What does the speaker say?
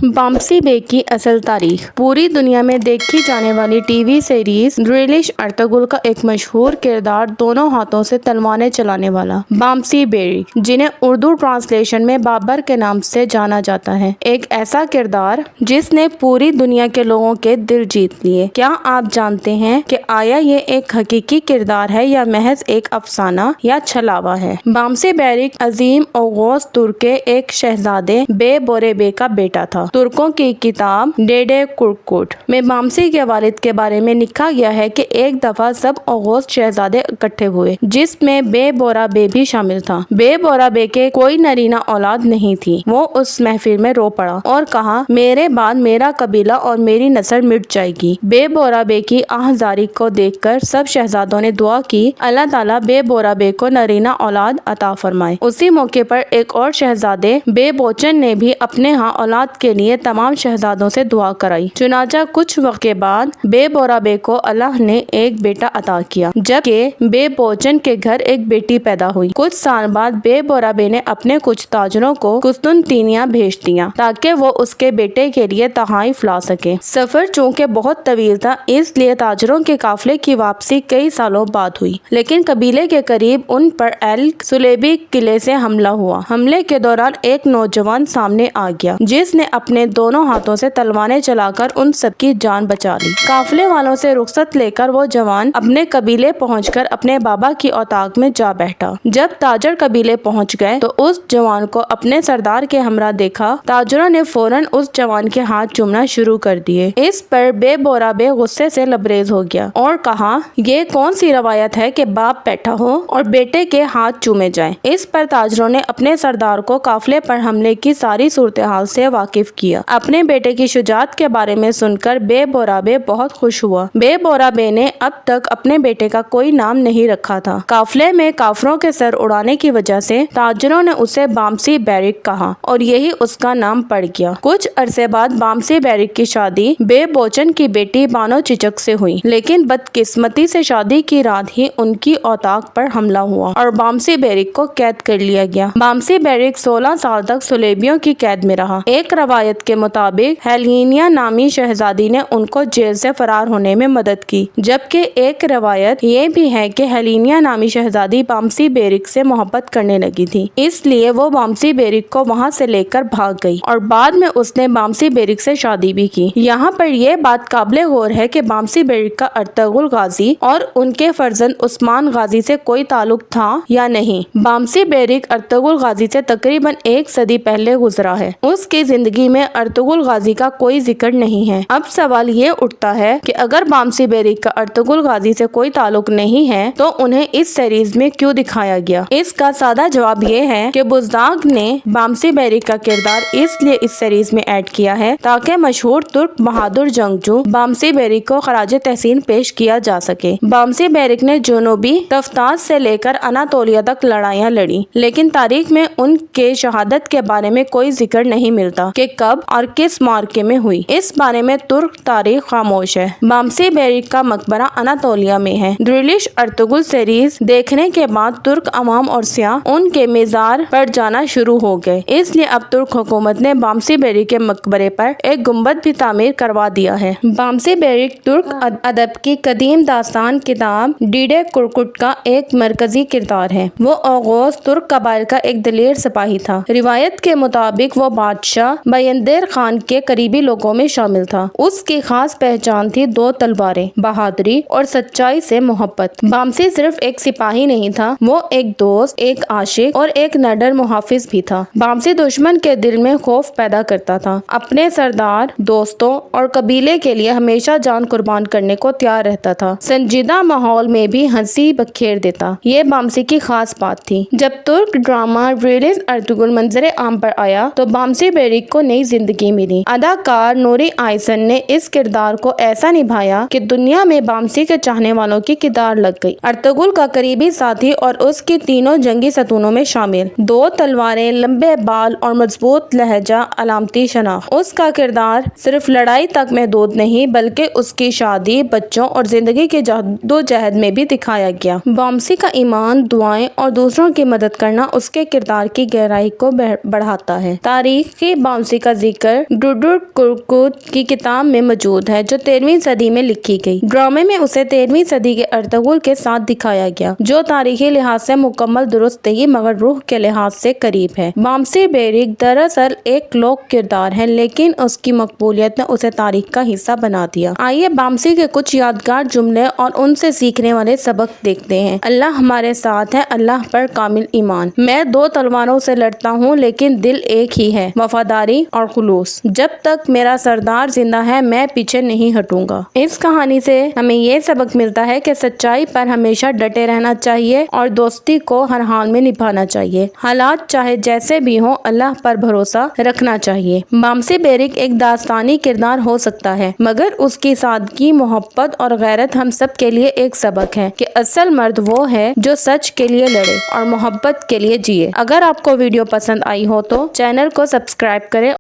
بامسی بے کی اصل تاریخ۔ پوری دنیا میں دیکھی جانے والی ٹی وی سیریز ڈریلش ارطغرل کا ایک مشہور کردار دونوں ہاتھوں سے تلواریں چلانے والا بامسی بیرک، جنہیں اردو ٹرانسلیشن میں بابر کے نام سے جانا جاتا ہے، ایک ایسا کردار جس نے پوری دنیا کے لوگوں کے دل جیت لیے۔ کیا آپ جانتے ہیں کہ آیا یہ ایک حقیقی کردار ہے یا محض ایک افسانہ یا چھلاوا ہے؟ بامسی بیرک عظیم اوغوز ترک کے ایک شہزادے بے بورے بے کا بیٹا تھا۔ ترکوں کی کتاب ڈیڈے کرکوٹ میں بامسی کے والد کے بارے میں لکھا گیا ہے کہ ایک دفعہ سب اوغوز شہزادے اکٹھے ہوئے، جس میں بے بورا بے بھی شامل تھا۔ بے بورا بے کے کوئی نرینہ اولاد نہیں تھی۔ وہ اس محفل میں رو پڑا اور کہا، میرے بعد میرا قبیلہ اور میری نسل مٹ جائے گی۔ بے بورا بے کی آہذاری کو دیکھ کر سب شہزادوں نے دعا کی، اللہ تعالیٰ بے بورا بے کو نرینہ اولاد عطا فرمائے۔ اسی موقع پر ایک اور شہزادے بے بوچن نے بھی اپنے ہاں اولاد کے لیے تمام شہزادوں سے دعا کرائی۔ چنانچہ کچھ وقت کے بعد بے بورا بے کو اللہ نے ایک بیٹا عطا کیا، جبکہ بے بوچن کے گھر ایک بیٹی پیدا ہوئی۔ کچھ سال بعد بے بورا بے نے اپنے کچھ تاجروں کو قسطنطنیہ بھیج دیا تاکہ وہ اس کے بیٹے کے لیے تحائف لا سکیں۔ سفر چونکہ بہت طویل تھا، اس لیے تاجروں کے قافلے کی واپسی کئی سالوں بعد ہوئی، لیکن قبیلے کے قریب ان پر ایل سلیبی قلعے سے حملہ ہوا۔ حملے کے دوران ایک نوجوان سامنے آ گیا جس نے اپنے دونوں ہاتھوں سے تلواریں چلا کر ان سب کی جان بچا لی۔ قافلے والوں سے رخصت لے کر وہ جوان اپنے قبیلے پہنچ کر اپنے بابا کی اوطاق میں جا بیٹھا۔ جب تاجر قبیلے پہنچ گئے تو اس جوان کو اپنے سردار کے ہمراہ دیکھا۔ تاجروں نے فوراً اس جوان کے ہاتھ چومنا شروع کر دیے۔ اس پر بے بورا بے غصے سے لبریز ہو گیا اور کہا، یہ کون سی روایت ہے کہ باپ بیٹھا ہو اور بیٹے کے ہاتھ چومے جائیں؟ اس پر تاجروں نے اپنے سردار کو قافلے پر حملے کی ساری صورتحال سے واقف کیا۔ اپنے بیٹے کی شجاعت کے بارے میں سن کر بے بورا بے بہت خوش ہوا۔ بے بورا بے نے اب تک اپنے بیٹے کا کوئی نام نہیں رکھا تھا۔ قافلے میں کافروں کے سر اڑانے کی وجہ سے تاجروں نے اسے بامسی بیرک کہا اور یہی اس کا نام پڑ گیا۔ کچھ عرصے بعد بامسی بیرک کی شادی بے بوچن کی بیٹی بانو چچک سے ہوئی، لیکن بدقسمتی سے شادی کی رات ہی ان کی اوطاق پر حملہ ہوا اور بامسی بیرک کو قید کر لیا گیا۔ بامسی بیرک 16 سال تک سلیبیوں کی قید میں رہا۔ ایک روایت کے مطابق ہیلینا نامی شہزادی نے ان کو جیل سے فرار ہونے میں مدد کی، جبکہ ایک روایت یہ بھی ہے کہ ہیلینا نامی شہزادی بامسی بیرک سے محبت کرنے لگی تھی، اس لیے وہ بامسی بیرک کو وہاں سے لے کر بھاگ گئی اور بعد میں اس نے بامسی بیرک سے شادی بھی کی۔ یہاں پر یہ بات قابل غور ہے کہ بامسی بیرک کا ارطغرل غازی اور ان کے فرزند عثمان غازی سے کوئی تعلق تھا یا نہیں۔ بامسی بیرک ارطغرل غازی سے تقریباً 1 صدی پہلے گزرا ہے۔ اس کی زندگی میں ارطغرل غازی کا کوئی ذکر نہیں ہے۔ اب سوال یہ اٹھتا ہے کہ اگر بامسی بیرک کا ارطغرل غازی سے کوئی تعلق نہیں ہے تو انہیں اس سیریز میں کیوں دکھایا گیا؟ اس کا سادہ جواب یہ ہے کہ بزداگ نے بامسی بیرک کا کردار اس لیے اس سیریز میں ایڈ کیا ہے تاکہ مشہور ترک بہادر جنگجو بامسی بیرک کو خراج تحسین پیش کیا جا سکے۔ بامسی بیرک نے جنوبی طفطاس سے لے کر اناطولیہ تک لڑائیاں لڑی، لیکن تاریخ میں ان کے شہادت کے بارے میں کوئی ذکر نہیں ملتا کہ کب اور کس معرکے میں ہوئی۔ اس بارے میں ترک تاریخ خاموش ہے۔ بامسی بیرک کا مقبرہ اناطولیہ میں ہے۔ ڈریلش ارطغرل سیریز دیکھنے کے بعد ترک عوام اور سیاح ان کے مزار پر جانا شروع ہو گئے، اس لیے اب ترک حکومت نے بامسی بیرک کے مقبرے پر ایک گنبد بھی تعمیر کروا دیا ہے۔ بامسی بیرک ترک ادب کی قدیم داستان کتاب ڈیڈے کرکوٹ کا ایک مرکزی کردار ہے۔ وہ اوغوز ترک قبائل کا ایک دلیر سپاہی تھا۔ روایت کے مطابق وہ بادشاہ بایندر خان کے قریبی لوگوں میں شامل تھا۔ اس کی خاص پہچان تھی 2 تلواریں، بہادری اور سچائی سے محبت۔ بامسی صرف ایک سپاہی نہیں تھا، وہ ایک دوست، ایک عاشق اور ایک نڈر محافظ بھی تھا۔ بامسی دشمن کے دل میں خوف پیدا کرتا تھا، اپنے سردار، دوستوں اور قبیلے کے لیے ہمیشہ جان قربان کرنے کو تیار رہتا تھا، سنجیدہ ماحول میں بھی ہنسی بکھیر دیتا۔ یہ بامسی کی خاص بات تھی۔ جب ترک ڈرامہ ڈریلش ارطغرل منظر عام پر آیا تو بامسی بیرک کو نئی زندگی ملی۔ اداکار نوری آئسن نے اس کردار کو ایسا نبھایا کہ دنیا میں بامسی کے چاہنے والوں کی قطار لگ گئی۔ ارطغرل کا قریبی ساتھی اور اس کی تینوں جنگی ستونوں میں شامل 2 تلواریں، لمبے بال اور مضبوط لہجہ علامتی شناخت۔ اس کا کردار صرف لڑائی تک محدود نہیں بلکہ اس کی شادی، بچوں اور زندگی کی جدوجہد میں بھی دکھایا گیا۔ بامسی کا ایمان، دعائیں اور دوسروں کی مدد کرنا اس کے کردار کی گہرائی کو بڑھاتا ہے۔ تاریخی بامسی کا ذکر ڈوڈر کرکوت کی کتاب میں موجود ہے جو 13ویں صدی میں لکھی گئی۔ ڈرامے میں اسے 13ویں صدی کے ارطغرل کے ساتھ دکھایا گیا جو تاریخی لحاظ سے مکمل درست نہیں مگر روح کے لحاظ سے قریب ہے۔ بامسی بیرک دراصل ایک لوک کردار ہے لیکن اس کی مقبولیت نے اسے تاریخ کا حصہ بنا دیا۔ آئیے بامسی کے کچھ یادگار جملے اور ان سے سیکھنے والے سبق دیکھتے ہیں۔ اللہ ہمارے ساتھ ہے، اللہ پر کامل ایمان۔ میں 2 تلواروں سے لڑتا ہوں لیکن دل ایک ہی ہے، وفاداری اور خلوص۔ جب تک میرا سردار زندہ ہے میں پیچھے نہیں ہٹوں گا۔ اس کہانی سے ہمیں یہ سبق ملتا ہے کہ سچائی پر ہمیشہ ڈٹے رہنا چاہیے اور دوستی کو ہر حال میں نبھانا چاہیے۔ حالات چاہے جیسے بھی ہوں اللہ پر بھروسہ رکھنا چاہیے۔ بامسی بیرک ایک داستانی کردار ہو سکتا ہے مگر اس کی سادگی، محبت اور غیرت ہم سب کے لیے ایک سبق ہے کہ اصل مرد وہ ہے جو سچ کے لیے لڑے اور محبت کے لیے جیے۔ اگر آپ کو ویڈیو پسند آئی ہو تو چینل کو سبسکرائب کریں